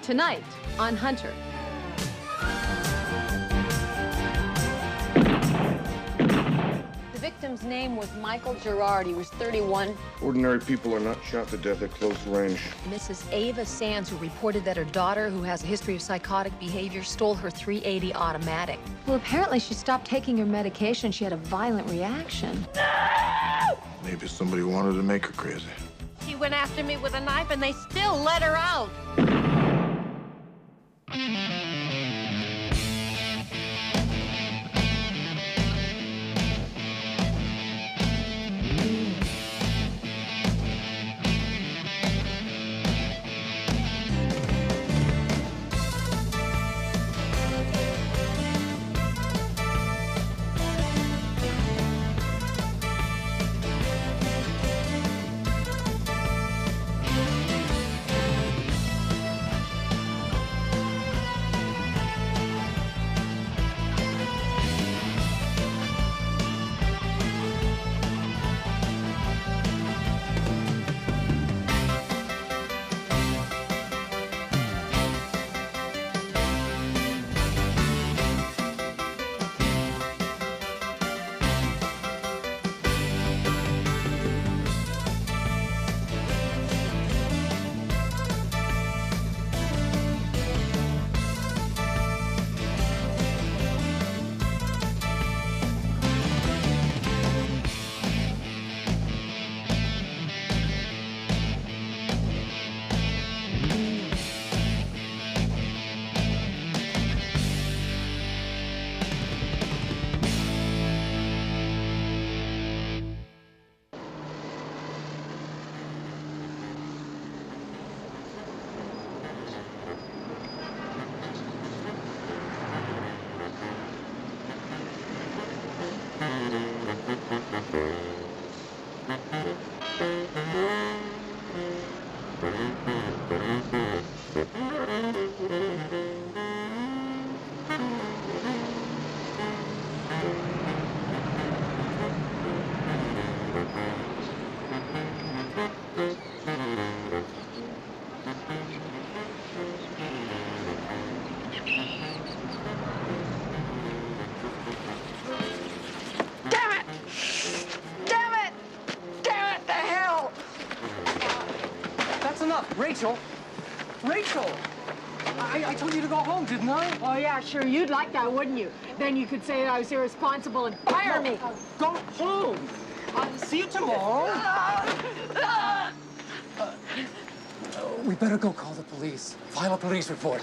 Tonight on Hunter. The victim's name was Michael Gerard. He was 31. Ordinary people are not shot to death at close range. Mrs. Ava Sands, who reported that her daughter, who has a history of psychotic behavior, stole her .380 automatic. Well, apparently she stopped taking her medication. She had a violent reaction. No! Maybe somebody wanted to make her crazy. She went after me with a knife and they still let her out. Rachel! Rachel! I told you to go home, didn't I? Oh, yeah, sure. You'd like that, wouldn't you? Then you could say that I was irresponsible and fire me. Go home! I'll see you tomorrow. We better go call the police. File a police report.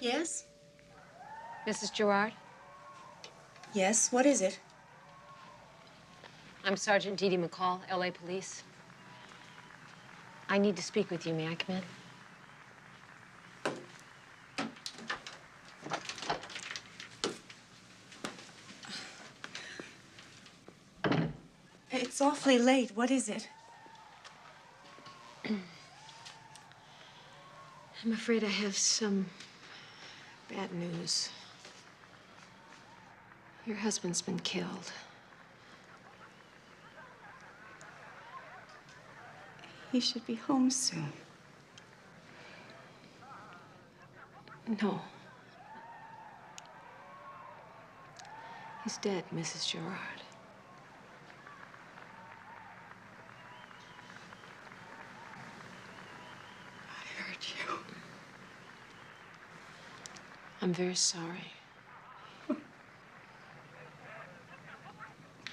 Yes? Mrs. Gerard? Yes, what is it? I'm Sergeant Dee Dee McCall, LA Police. I need to speak with you. May I come in? It's awfully late. What is it? I'm afraid I have some bad news. Your husband's been killed. He should be home soon. No. He's dead, Mrs. Gerard. I hurt you. I'm very sorry.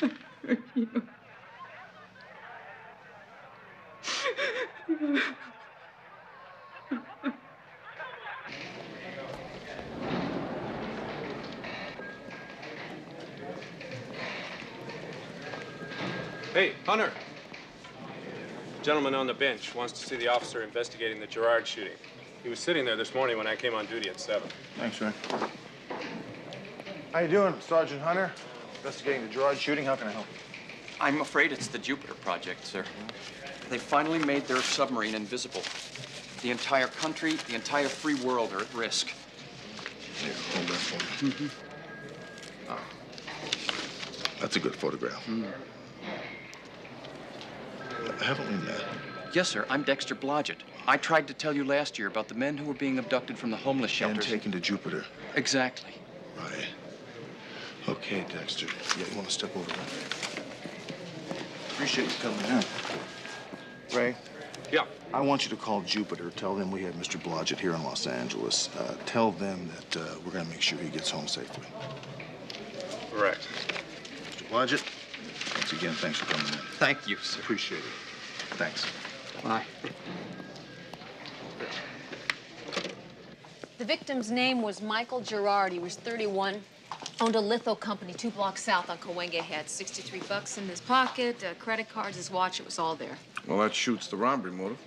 I hurt you. Hey, Hunter. Gentleman on the bench wants to see the officer investigating the Gerard shooting. He was sitting there this morning when I came on duty at 7. Thanks, Ray. How you doing, Sergeant Hunter? Investigating the Gerard shooting. How can I help? I'm afraid it's the Jupiter project, sir. They finally made their submarine invisible. The entire country, the entire free world are at risk. Here, hold that for me. Oh. That's a good photograph. Haven't we met? Yes, sir. I'm Dexter Blodgett. I tried to tell you last year about the men who were being abducted from the homeless shelters. And taken to Jupiter. Exactly. Right. Okay, Dexter. Yeah, you want to step over there? Appreciate you coming in. Ray? Yeah. I want you to call Jupiter. Tell them we have Mr. Blodgett here in Los Angeles. Tell them that we're going to make sure he gets home safely. Correct. Mr. Blodgett, once again, thanks for coming in. Thank you, sir. Appreciate it. Thanks. Bye. The victim's name was Michael Gerard. He was 31. Owned a litho company 2 blocks south on Cahuenga. Had $63 in his pocket, credit cards, his watch. It was all there. Well, that shoots the robbery motive.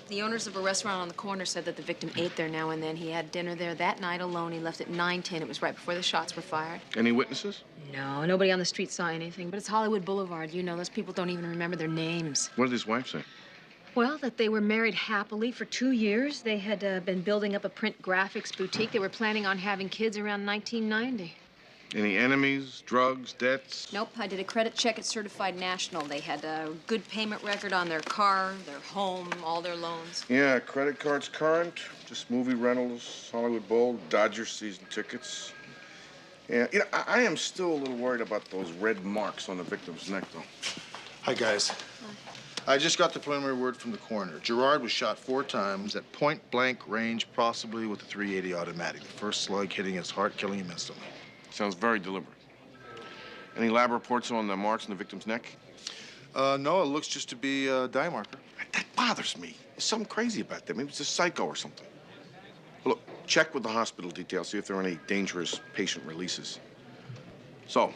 The owners of a restaurant on the corner said that the victim ate there now and then. He had dinner there that night alone. He left at 9:10. It was right before the shots were fired. Any witnesses? No, nobody on the street saw anything. But it's Hollywood Boulevard. You know, those people don't even remember their names. What did his wife say? Well, that they were married happily for 2 years. They had been building up a print graphics boutique. They were planning on having kids around 1990. Any enemies, drugs, debts? Nope, I did a credit check at Certified National. They had a good payment record on their car, their home, all their loans. Yeah, credit cards current, just movie rentals, Hollywood Bowl, Dodgers season tickets. Yeah, you know, I am still a little worried about those red marks on the victim's neck, though. Hi, guys. I just got the preliminary word from the coroner. Gerard was shot 4 times at point-blank range, possibly with a .380 automatic. The first slug hitting his heart, killing him instantly. Sounds very deliberate. Any lab reports on the marks on the victim's neck? No, it looks just to be a dye marker. That bothers me. There's something crazy about that. Maybe it's a psycho or something. Well, look, check with the hospital details, see if there are any dangerous patient releases. So,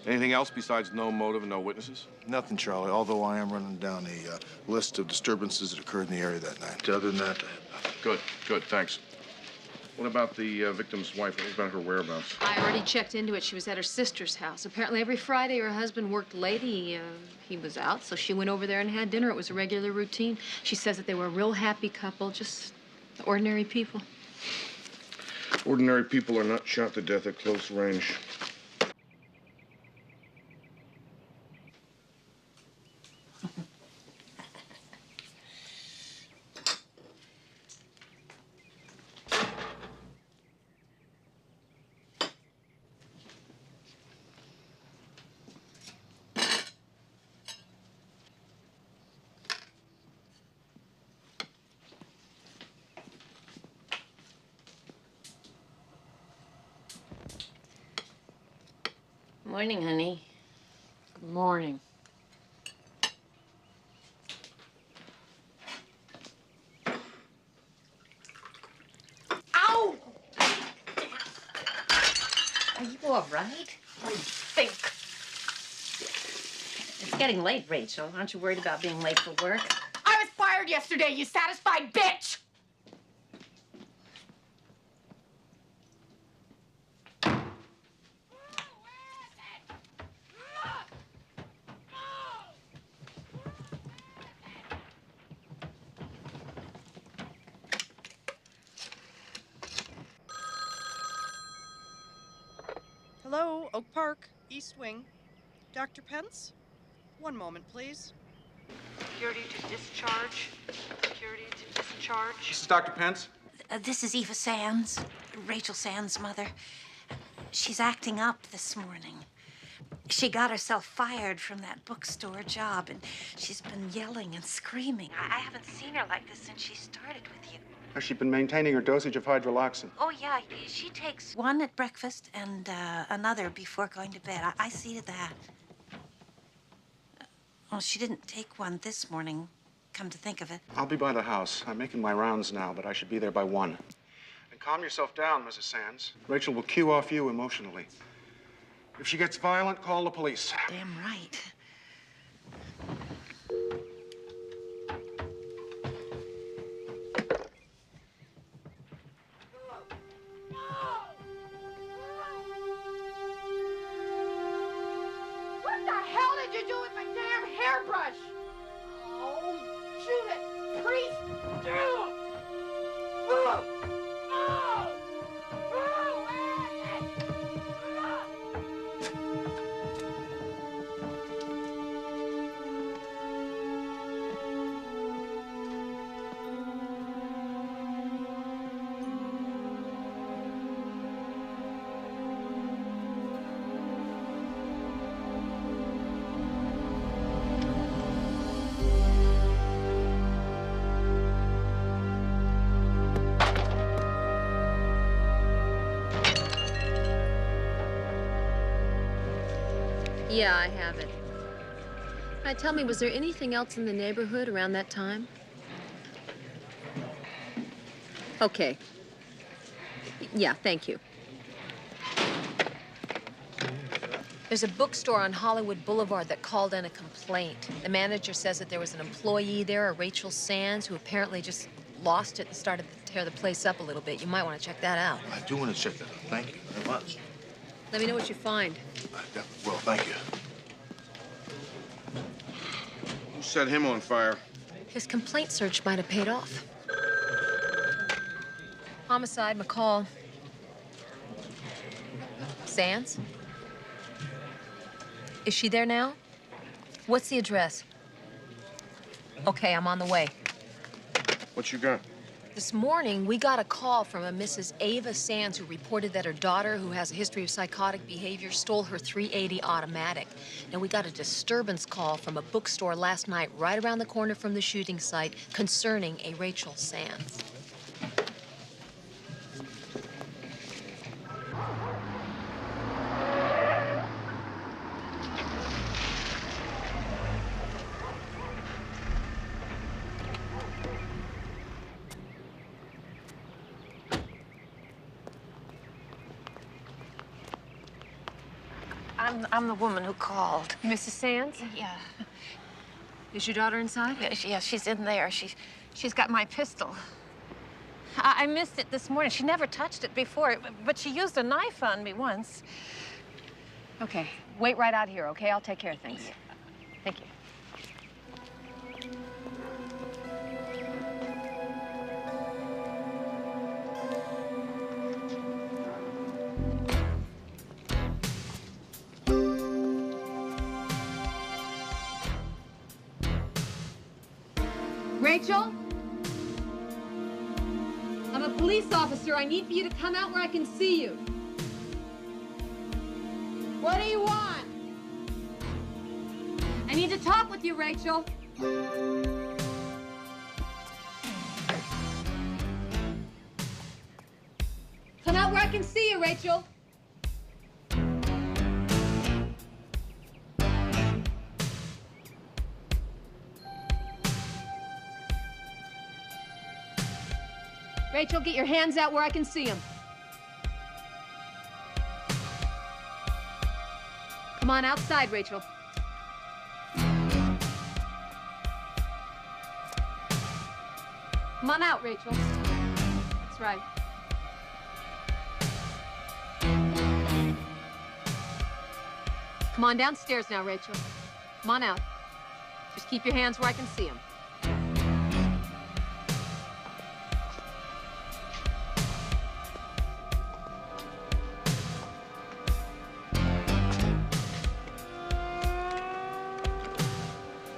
anything else besides no motive and no witnesses? Nothing, Charlie, although I am running down a list of disturbances that occurred in the area that night. Other than that, I have nothing. Good, good, thanks. What about the victim's wife? What about her whereabouts? I already checked into it. She was at her sister's house. Apparently every Friday her husband worked late. He was out, so she went over there and had dinner. It was a regular routine. She says that they were a real happy couple, just ordinary people. Ordinary people are not shot to death at close range. Morning, honey. Good morning. Ow! Are you all right? What do you think? It's getting late, Rachel. Aren't you worried about being late for work? I was fired yesterday, you satisfied bitch! Hello, Oak Park, East Wing. Dr. Pence? One moment, please. Security to discharge. Security to discharge. This is Dr. Pence. This is Eva Sands, Rachel Sands' mother. She's acting up this morning. She got herself fired from that bookstore job, and she's been yelling and screaming. I haven't seen her like this since she started with you. Has she been maintaining her dosage of hydroloxin? Oh, yeah. She takes one at breakfast and another before going to bed. I see to that. Well, she didn't take one this morning, come to think of it. I'll be by the house. I'm making my rounds now, but I should be there by 1. And calm yourself down, Mrs. Sands. Rachel will cue off you emotionally. If she gets violent, call the police. Damn right. What the hell did you do with my damn hairbrush? Oh, shoot it, priest! Dude! Oh! Oh! Oh! Yeah, I have it. Now, tell me, was there anything else in the neighborhood around that time? Okay. Yeah, thank you. There's a bookstore on Hollywood Boulevard that called in a complaint. The manager says that there was an employee there, a Rachel Sands, who apparently just lost it and started to tear the place up a little bit. You might want to check that out. I do want to check that out. Thank you very much. Let me know what you find. Well, thank you. Who set him on fire? His complaint search might have paid off. Homicide, McCall. Sands? Is she there now? What's the address? Okay, I'm on the way. What you got? This morning, we got a call from a Mrs. Eva Sands who reported that her daughter, who has a history of psychotic behavior, stole her .380 automatic. Now, we got a disturbance call from a bookstore last night right around the corner from the shooting site concerning a Rachel Sands. I'm the woman who called. Mrs. Sands? Yeah. Is your daughter inside? Yeah, she's in there. She's got my pistol. I missed it this morning. She never touched it before, but she used a knife on me once. Okay, wait right out here, okay? I'll take care of things. Thank you. Rachel? I'm a police officer. I need for you to come out where I can see you. What do you want? I need to talk with you, Rachel. Come out where I can see you, Rachel. Rachel, get your hands out where I can see them. Come on outside, Rachel. Come on out, Rachel. That's right. Come on downstairs now, Rachel. Come on out. Just keep your hands where I can see them.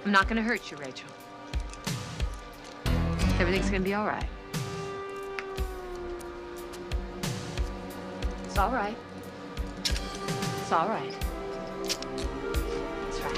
I'm not gonna hurt you, Rachel. Everything's gonna be all right. It's all right. It's all right. It's right.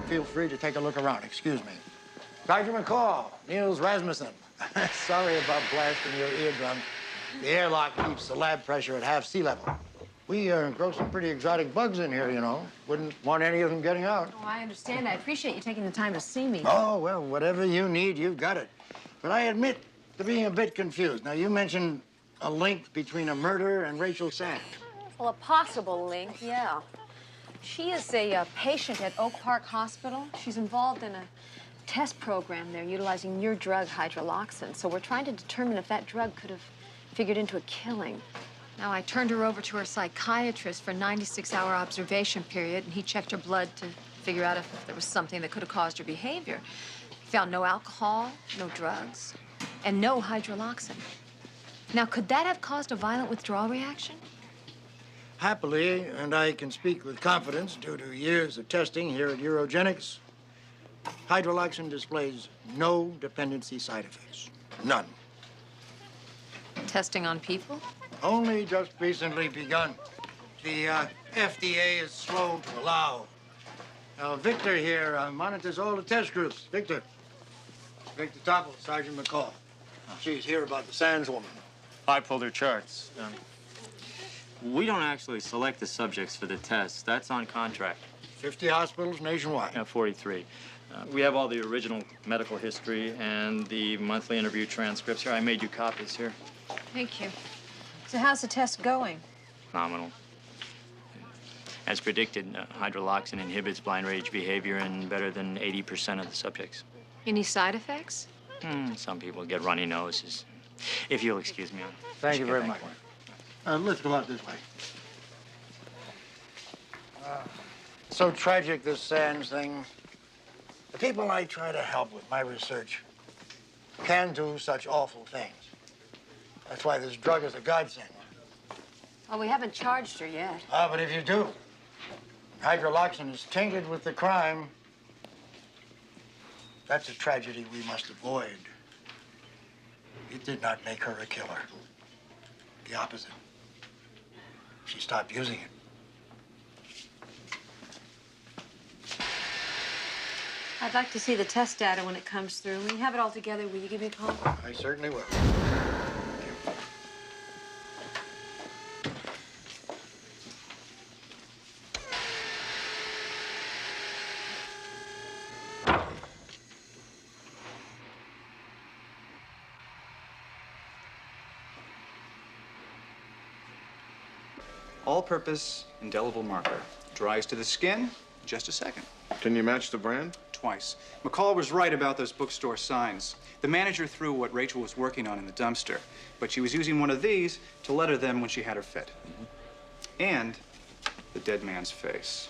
Feel free to take a look around. Excuse me. Dr. McCall, Niels Rasmussen. Sorry about blasting your eardrum. The airlock keeps the lab pressure at half sea level. We grow some pretty exotic bugs in here, you know. Wouldn't want any of them getting out. Oh, I understand. I appreciate you taking the time to see me. Oh, well, whatever you need, you've got it. But I admit to being a bit confused. Now, you mentioned a link between a murder and Rachel Sands. Well, a possible link, yeah. She is a patient at Oak Park Hospital. She's involved in a test program there utilizing your drug, hydroloxin. So we're trying to determine if that drug could have figured into a killing. Now, I turned her over to her psychiatrist for a 96-hour observation period, and he checked her blood to figure out if there was something that could have caused her behavior. He found no alcohol, no drugs, and no hydroloxin. Now, could that have caused a violent withdrawal reaction? Happily, and I can speak with confidence due to years of testing here at Eurogenics, hydroloxin displays no dependency side effects. None. Testing on people? Only just recently begun. The FDA is slow to allow. Now, Victor here monitors all the test groups. Victor Topple, Sergeant McCall. She's here about the Sands woman. I pulled her charts. We don't actually select the subjects for the tests. That's on contract. 50 hospitals nationwide. 43. We have all the original medical history and the monthly interview transcripts here. I made you copies here. Thank you. So how's the test going? Phenomenal. As predicted, hydroloxin inhibits blind rage behavior in better than 80% of the subjects. Any side effects? Some people get runny noses. If you'll excuse me, Thank you very much. Let's go out this way. So tragic, this Sands thing. The people I try to help with my research can do such awful things. That's why this drug is a godsend. Well, we haven't charged her yet. But if you do, hydroloxin is tainted with the crime. That's a tragedy we must avoid. It did not make her a killer. The opposite. She stopped using it. I'd like to see the test data when it comes through. When you have it all together, will you give me a call? I certainly will. All-purpose indelible marker. Dries to the skin in just a second. Can you match the brand? Twice. McCall was right about those bookstore signs. The manager threw what Rachel was working on in the dumpster, but she was using one of these to letter them when she had her fit. And the dead man's face.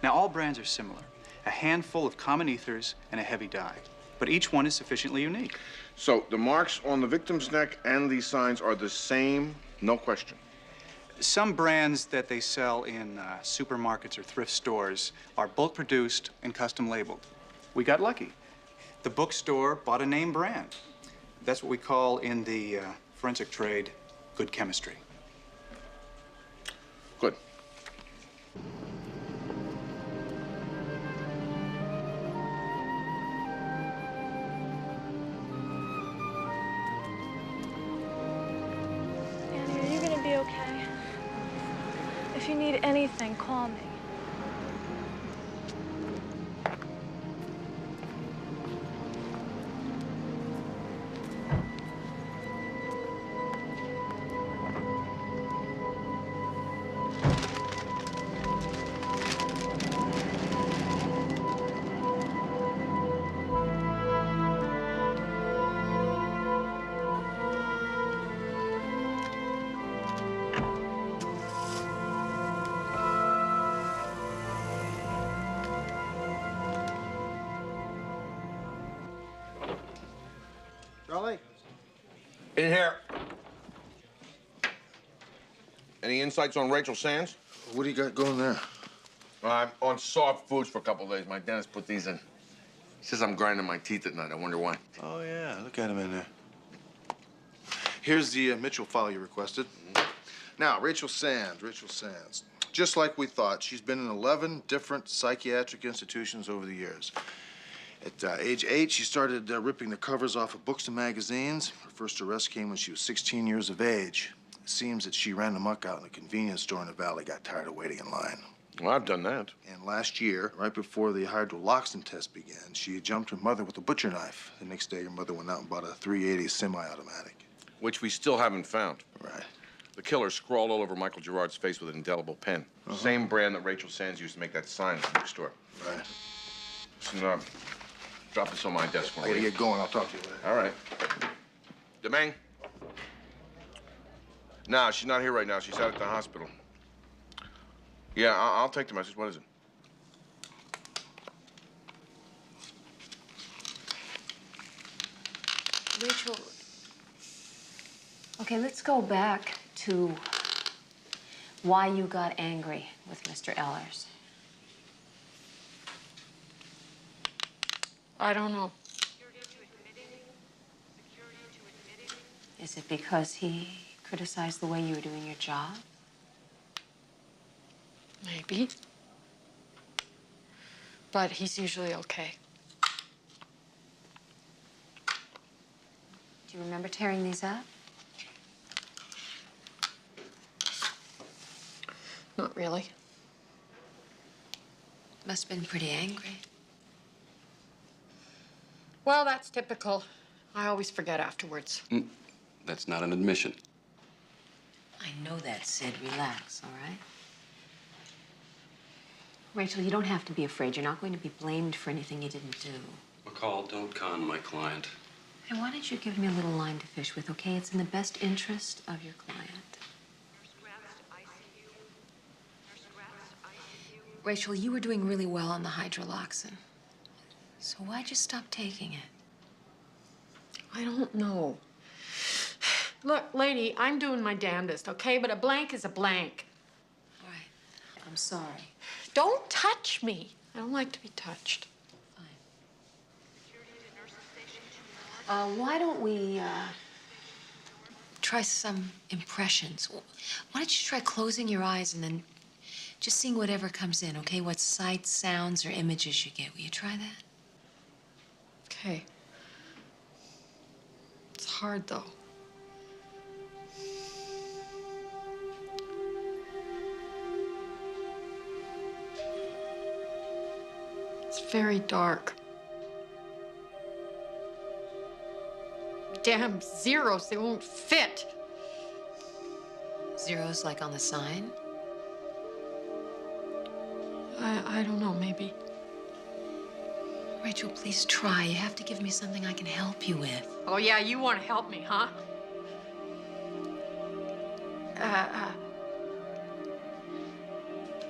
Now, all brands are similar. A handful of common ethers and a heavy dye. But each one is sufficiently unique. So the marks on the victim's neck and these signs are the same, no question. Some brands that they sell in supermarkets or thrift stores are bulk produced and custom labeled. We got lucky. The bookstore bought a name brand. That's what we call in the forensic trade good chemistry. Good. Annie, are you gonna be okay? If you need anything, call me. In here. Any insights on Rachel Sands? What do you got going there? I'm on soft foods for a couple of days. My dentist put these in. He says I'm grinding my teeth at night. I wonder why. Oh, yeah. Look at him in there. Here's the Mitchell file you requested. Now, Rachel Sands. Just like we thought, she's been in 11 different psychiatric institutions over the years. At age 8, she started ripping the covers off of books and magazines. Her first arrest came when she was 16 years of age. It seems that she ran amok out in a convenience store in the valley, got tired of waiting in line. Well, I've done that. And last year, right before the hydroloxin test began, she jumped her mother with a butcher knife. The next day, her mother went out and bought a .380 semi-automatic. Which we still haven't found. Right. The killer scrawled all over Michael Gerard's face with an indelible pen. Same brand that Rachel Sands used to make that sign at the bookstore. Right. Listen, drop this on my desk. I gotta get going. I'll talk to you later. All right. Demang? No, she's not here right now. She's out at the hospital. Yeah, I'll take the message. What is it? Rachel, okay, let's go back to why you got angry with Mr. Ehlers. I don't know. Is it because he criticized the way you were doing your job? Maybe. But he's usually okay. Do you remember tearing these up? Not really. Must have been pretty angry. Well, that's typical. I always forget afterwards. That's not an admission. I know that, Sid. Relax, all right? Rachel, you don't have to be afraid. You're not going to be blamed for anything you didn't do. McCall, don't con my client. Hey, why don't you give me a little line to fish with, okay? It's in the best interest of your client. Rachel, you were doing really well on the hydroloxin. So why'd you stop taking it? I don't know. Look, lady, I'm doing my damnedest, okay? But a blank is a blank. All right. I'm sorry. Don't touch me. I don't like to be touched. Why don't we, try some impressions? Why don't you try closing your eyes and then just seeing whatever comes in, okay? What sights, sounds, or images you get. Will you try that? Okay. It's hard, though. It's very dark. Damn zeros, they won't fit. Zeros like on the sign? I don't know, maybe. Rachel, please try. You have to give me something I can help you with. Oh, yeah, you want to help me, huh?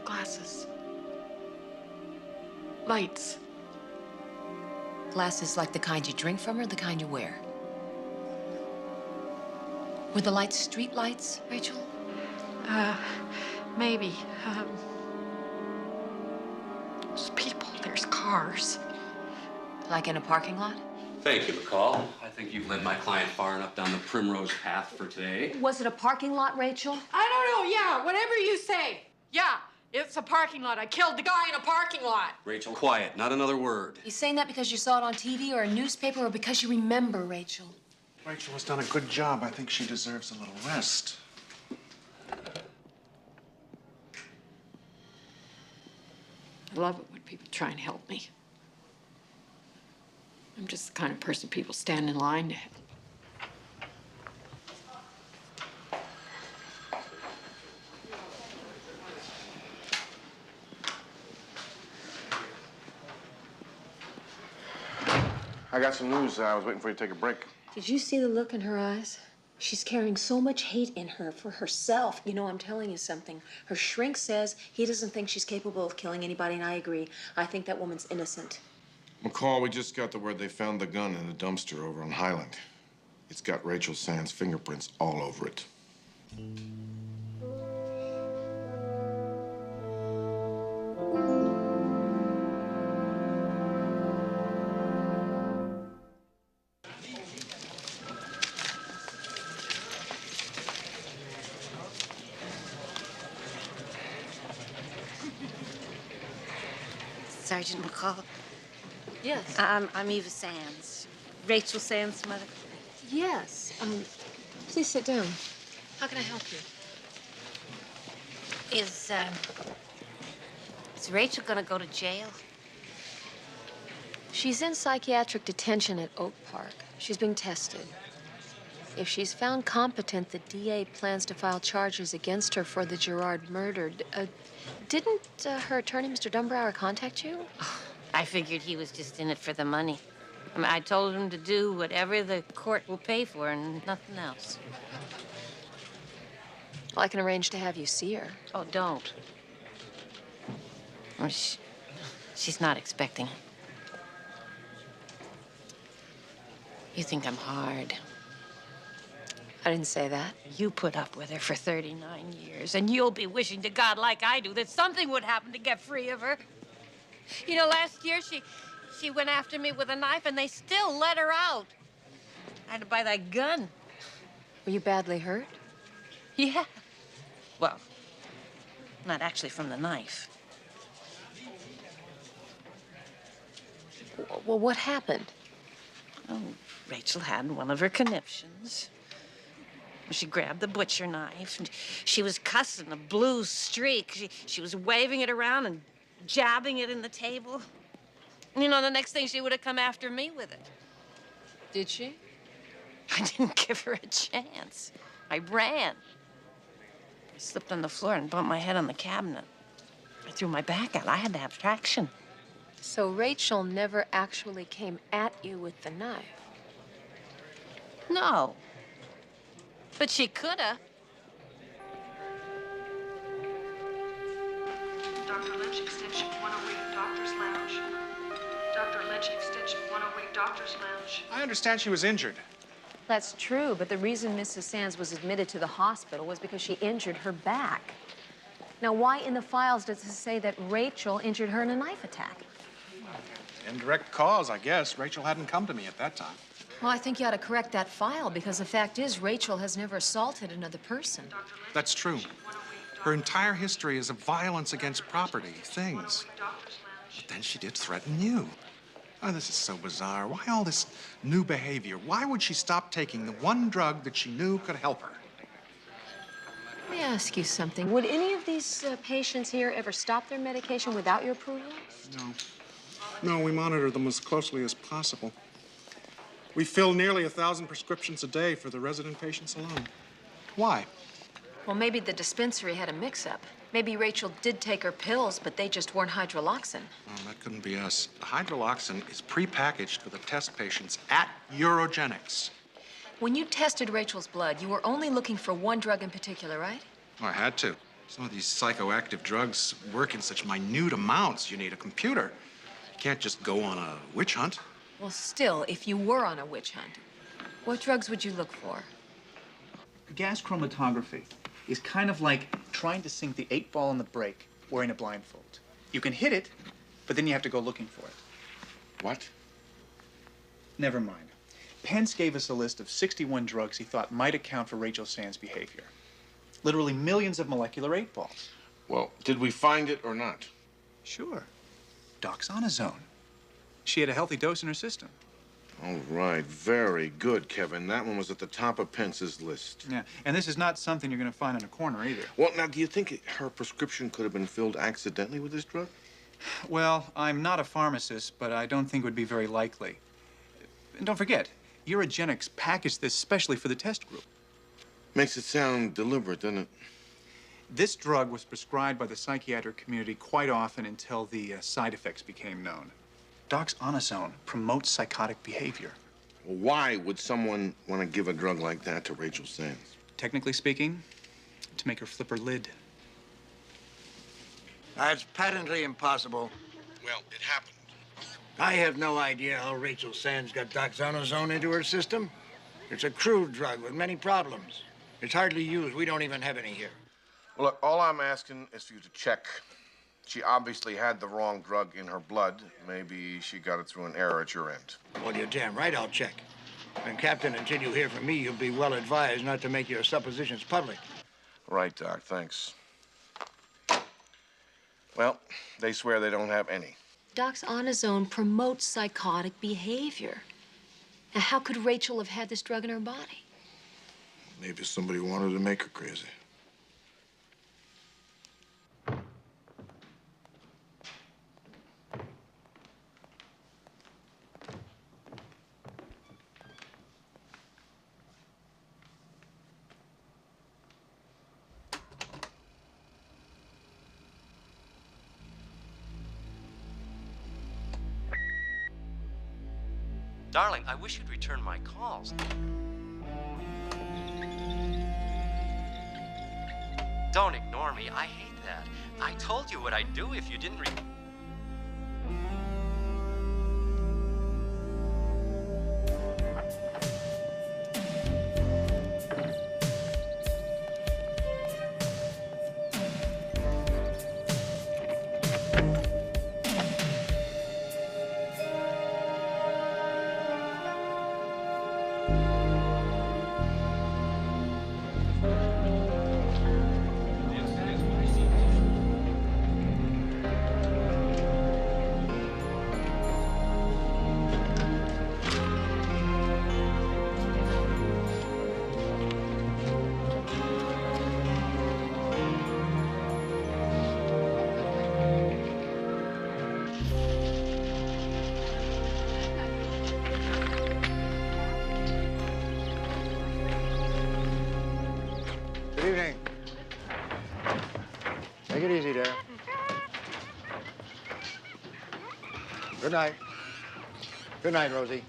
Glasses. Lights. Glasses like the kind you drink from or the kind you wear? Were the lights street lights, Rachel? Maybe. There's people, there's cars. Like in a parking lot? Thank you, McCall. I think you've led my client far enough down the primrose path for today. Was it a parking lot, Rachel? I don't know, yeah, whatever you say. Yeah, it's a parking lot. I killed the guy in a parking lot. Rachel, quiet. Not another word. You saying that because you saw it on TV or a newspaper or because you remember, Rachel? Rachel has done a good job. I think she deserves a little rest. I love it when people try and help me. I'm just the kind of person people stand in line to help. I got some news. I was waiting for you to take a break. Did you see the look in her eyes? She's carrying so much hate in her for herself. You know, I'm telling you something. Her shrink says he doesn't think she's capable of killing anybody, and I agree. I think that woman's innocent. McCall, we just got the word they found the gun in a dumpster over on Highland. It's got Rachel Sands' fingerprints all over it. Sergeant McCall. Yes. I'm Eva Sands. Rachel Sands' mother. Yes. Please sit down. How can I help you? Is Rachel gonna go to jail? She's in psychiatric detention at Oak Park. She's being tested. If she's found competent, the DA plans to file charges against her for the Gerard murder. Didn't her attorney, Mr. Dumbrower, contact you? I figured he was just in it for the money. I mean, I told him to do whatever the court will pay for and nothing else. Well, I can arrange to have you see her. Oh, don't. Well, she's not expecting it. You think I'm hard. I didn't say that. You put up with her for 39 years, and you'll be wishing to God, like I do, that something would happen to get free of her. You know, last year she went after me with a knife, and they still let her out. I had to buy that gun. Were you badly hurt? Yeah. Well, not actually from the knife. Well, what happened? Oh, Rachel had one of her conniptions. She grabbed the butcher knife, and she was cussing a blue streak. She was waving it around and jabbing it in the table. You know, the next thing she would have come after me with it. Did she? I didn't give her a chance. I ran. I slipped on the floor and bumped my head on the cabinet. I threw my back out. I had to have traction. So Rachel never actually came at you with the knife? No. But she could have. Dr. Lynch, extension 108, Doctor's Lounge. Dr. Lynch, extension 108, Doctor's Lounge. I understand she was injured. That's true, but the reason Mrs. Sands was admitted to the hospital was because she injured her back. Now, why in the files does it say that Rachel injured her in a knife attack? Indirect cause, I guess. Rachel hadn't come to me at that time. Well, I think you ought to correct that file, because the fact is Rachel has never assaulted another person. That's true. Her entire history is of violence against property, things. But then she did threaten you. Oh, this is so bizarre. Why all this new behavior? Why would she stop taking the one drug that she knew could help her? Let me ask you something. Would any of these patients here ever stop their medication without your approval? No. No, we monitor them as closely as possible. We fill nearly 1,000 prescriptions a day for the resident patients alone. Why? Well, maybe the dispensary had a mix-up. Maybe Rachel did take her pills, but they just weren't hydroloxin. Oh, that couldn't be us. The hydroloxin is prepackaged for the test patients at Eurogenics. When you tested Rachel's blood, you were only looking for one drug in particular, right? Oh, I had to. Some of these psychoactive drugs work in such minute amounts, you need a computer. You can't just go on a witch hunt. Well, still, if you were on a witch hunt, what drugs would you look for? Gas chromatography is kind of like trying to sink the 8-ball in the break wearing a blindfold. You can hit it, but then you have to go looking for it. What? Never mind. Pence gave us a list of 61 drugs he thought might account for Rachel Sands' behavior. Literally millions of molecular 8-balls. Well, did we find it or not? Sure. Doxonazone. She had a healthy dose in her system. All right, very good, Kevin. That one was at the top of Pence's list. Yeah, and this is not something you're going to find in a corner either. Well, now, do you think her prescription could have been filled accidentally with this drug? Well, I'm not a pharmacist, but I don't think it would be very likely. And don't forget, Eurogenics packaged this specially for the test group. Makes it sound deliberate, doesn't it? This drug was prescribed by the psychiatric community quite often until the side effects became known. Doxonazone promotes psychotic behavior. Well, why would someone want to give a drug like that to Rachel Sands? Technically speaking, to make her flip her lid. That's patently impossible. Well, it happened. I have no idea how Rachel Sands got doxonazone into her system. It's a crude drug with many problems. It's hardly used. We don't even have any here. Well, look, all I'm asking is for you to check. She obviously had the wrong drug in her blood. Maybe she got it through an error at your end. Well, you're damn right I'll check. And, Captain, until you hear from me, you'll be well advised not to make your suppositions public. Right, Doc, thanks. Well, they swear they don't have any. Doc's on his own promotes psychotic behavior. Now, how could Rachel have had this drug in her body? Maybe somebody wanted to make her crazy. Darling, I wish you'd return my calls. Don't ignore me. I hate that. I told you what I'd do if you didn't Good evening. Take it easy there. Good night. Good night, Rosie.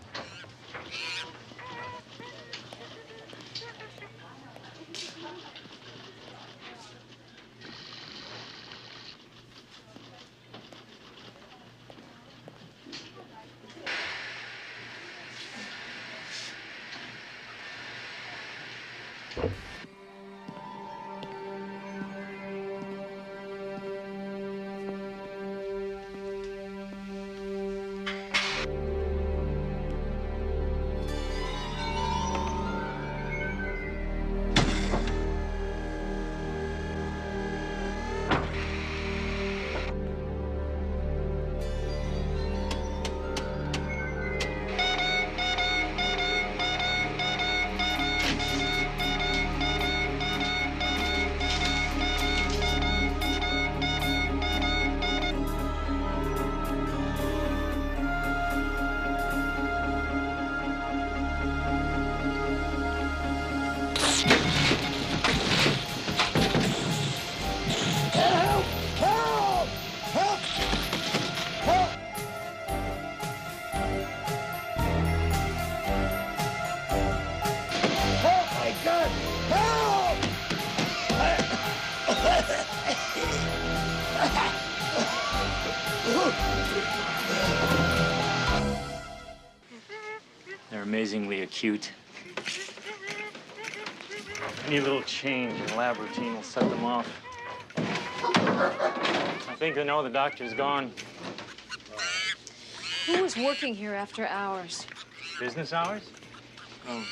They're amazingly acute. Any little change in lab routine will set them off. I think they know the doctor's gone. Who was working here after hours? Business hours? Oh,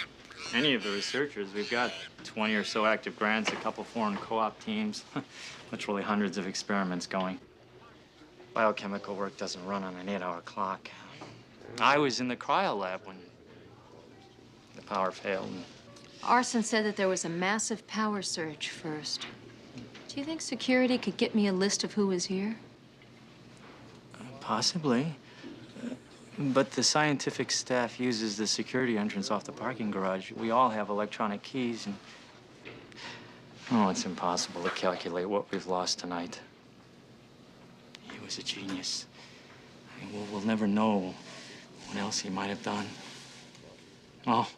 any of the researchers. We've got 20 or so active grants, a couple foreign co-op teams, literally hundreds of experiments going. Biochemical work doesn't run on an 8-hour clock. I was in the cryo lab when the power failed. Arson said that there was a massive power surge first. Do you think security could get me a list of who was here? Possibly. But the scientific staff uses the security entrance off the parking garage. We all have electronic keys, and oh, it's impossible to calculate what we've lost tonight. He was a genius. I mean, we'll never know what else he might have done. Well,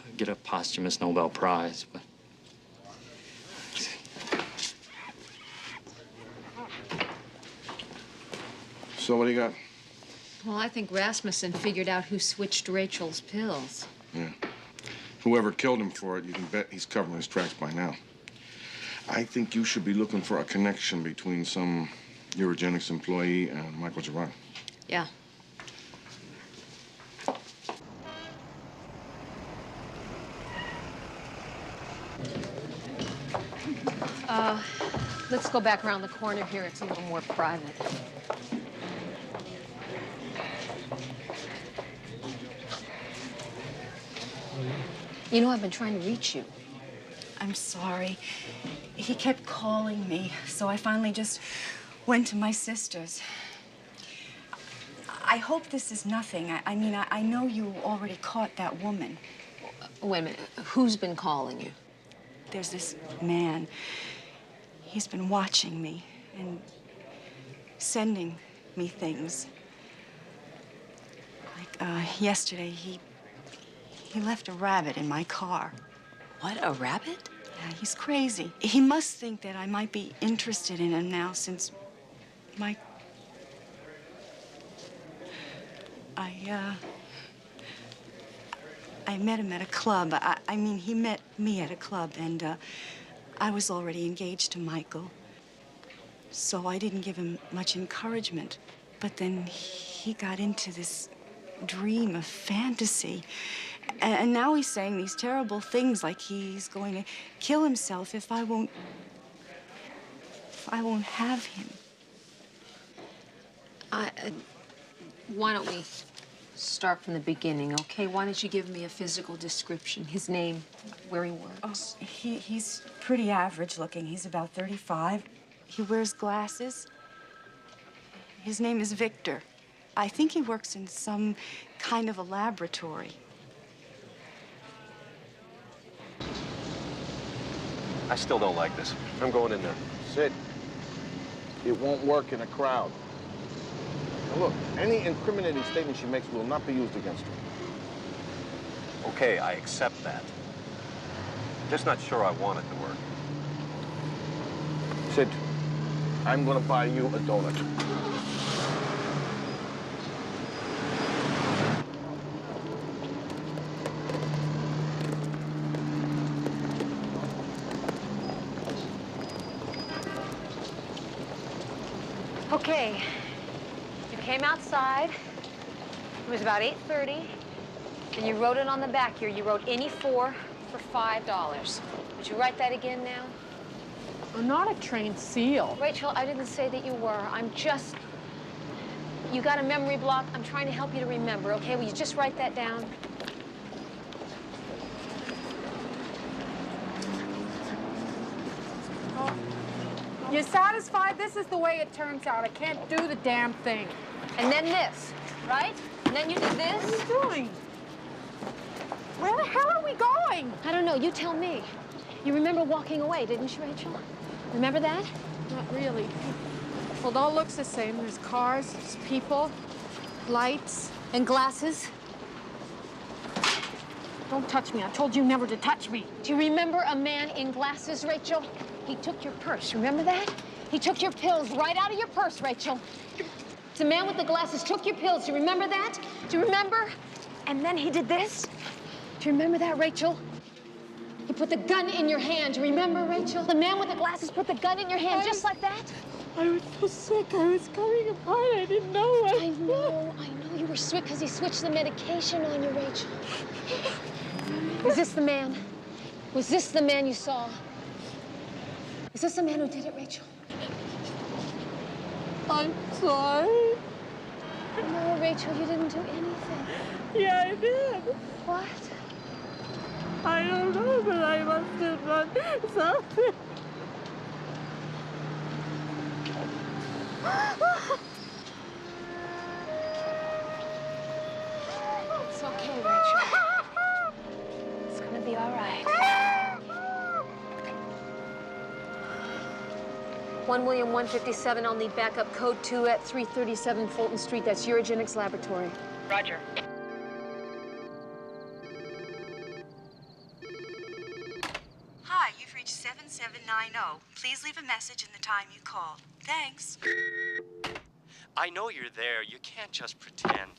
he'll get a posthumous Nobel Prize, but... So what do you got? Well, I think Rasmussen figured out who switched Rachel's pills. Yeah. Whoever killed him for it, you can bet he's covering his tracks by now. I think you should be looking for a connection between some Eurogenics employee and Michael Gerard. Yeah. Let's go back around the corner here. It's a little more private. You know, I've been trying to reach you. I'm sorry. He kept calling me, so I finally just went to my sister's. I hope this is nothing. I mean, I know you already caught that woman. Wait a minute. Who's been calling you? There's this man. He's been watching me and sending me things. Like, yesterday, he left a rabbit in my car. What, a rabbit? Yeah, he's crazy. He must think that I might be interested in him now since Mike... I met him at a club. I mean, he met me at a club, and I was already engaged to Michael. So I didn't give him much encouragement. But then he got into this dream of fantasy. And now he's saying these terrible things like he's going to kill himself if I won't have him. Why don't we start from the beginning, okay? Why don't you give me a physical description? His name, where he works. Oh, he's pretty average looking. He's about 35. He wears glasses. His name is Victor. I think he works in some kind of a laboratory. I still don't like this. I'm going in there. Sid, it won't work in a crowd. Now look, any incriminating statement she makes will not be used against her. Okay, I accept that. Just not sure I want it to work. Sid, I'm gonna buy you a donut. Okay, you came outside. It was about 8:30, and you wrote it on the back here. You wrote any four for $5. Would you write that again now? I'm not a trained SEAL. Rachel, I didn't say that you were. I'm just... You got a memory block. I'm trying to help you to remember, okay? Will you just write that down? You satisfied? This is the way it turns out. I can't do the damn thing. And then this, right? And then you did this? What are you doing? Where the hell are we going? I don't know. You tell me. You remember walking away, didn't you, Rachel? Remember that? Not really. Well, it all looks the same. There's cars, there's people, lights. And glasses. Don't touch me. I told you never to touch me. Do you remember a man in glasses, Rachel? He took your purse. Remember that? He took your pills right out of your purse, Rachel. The man with the glasses took your pills. Do you remember that? Do you remember? And then he did this. Do you remember that, Rachel? He put the gun in your hand. Do you remember, Rachel? The man with the glasses put the gun in your hand just like that. I was so sick. I was coming apart. I didn't know it. I know. You were sick because he switched the medication on you, Rachel. Is this the man? Was this the man you saw? Is this the man who did it, Rachel? I'm sorry. No, Rachel, you didn't do anything. Yeah, I did. What? I don't know, but I must have done something. It's okay, Rachel. It's gonna be all right. 1 William 157, I'll need backup code 2 at 337 Fulton Street. That's Eurogenics Laboratory. Roger. Hi, you've reached 7790. Please leave a message and the time you called. Thanks. I know you're there. You can't just pretend.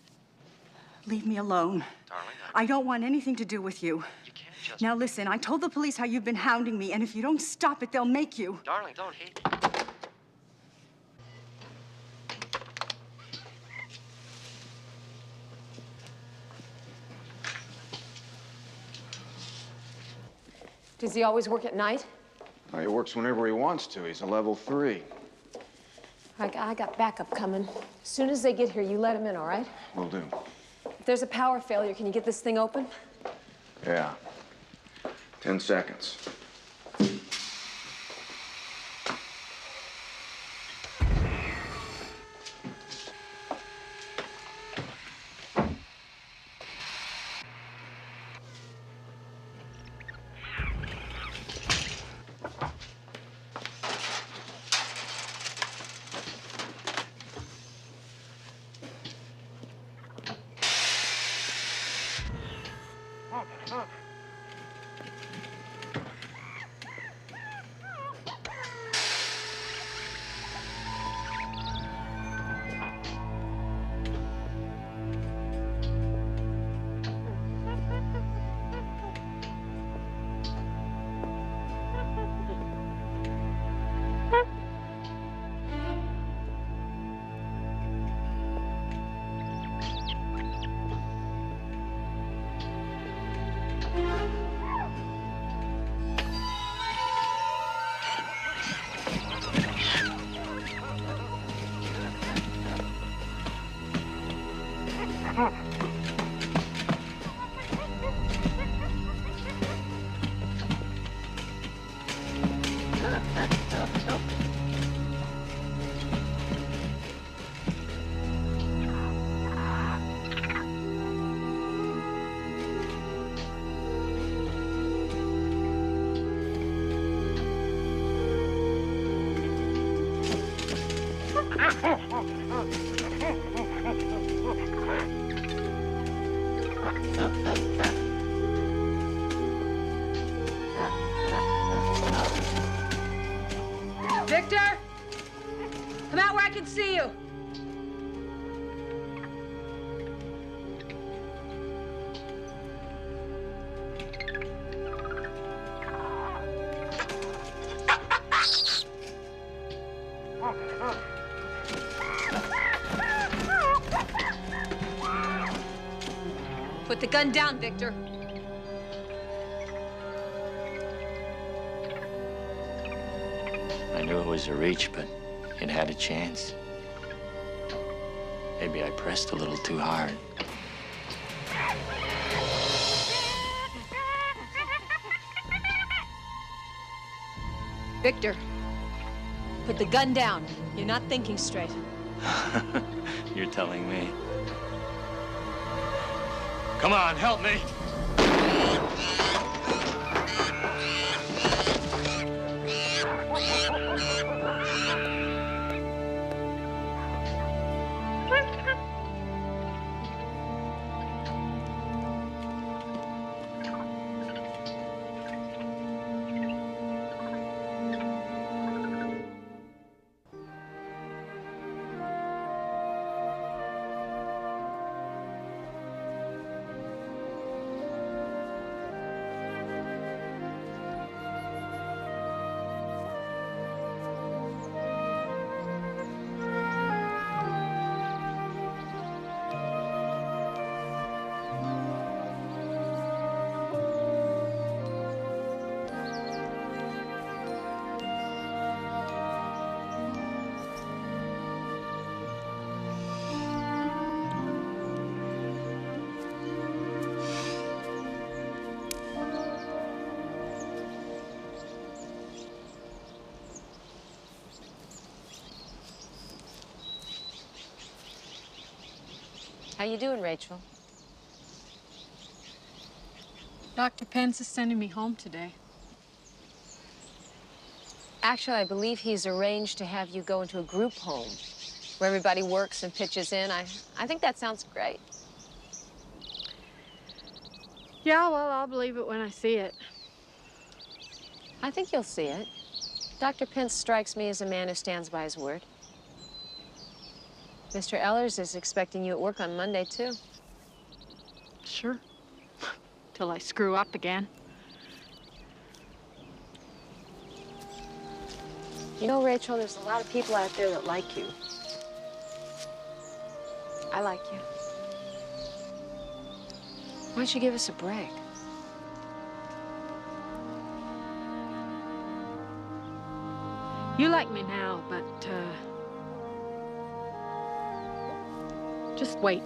Leave me alone. Darling, I don't want anything to do with you. you can't just... Now listen, I told the police how you've been hounding me, and if you don't stop it, they'll make you. Darling, don't hate me. Does he always work at night? He works whenever he wants to. He's a level 3. I got backup coming. As soon as they get here, you let him in, all right? Will do. If there's a power failure, can you get this thing open? Yeah. 10 seconds. Victor! Come out where I can see you. Put the gun down, Victor. I knew it was a reach, but it had a chance. Maybe I pressed a little too hard. Victor, put the gun down. You're not thinking straight. You're telling me. Come on, help me. How you doing, Rachel? Dr. Pence is sending me home today. Actually, I believe he's arranged to have you go into a group home where everybody works and pitches in. I think that sounds great. Yeah, well, I'll believe it when I see it. I think you'll see it. Dr. Pence strikes me as a man who stands by his word. Mr. Ellers is expecting you at work on Monday, too. Sure. Till I screw up again. You know, Rachel, there's a lot of people out there that like you. I like you. Why don't you give us a break? You like me now, but, just wait.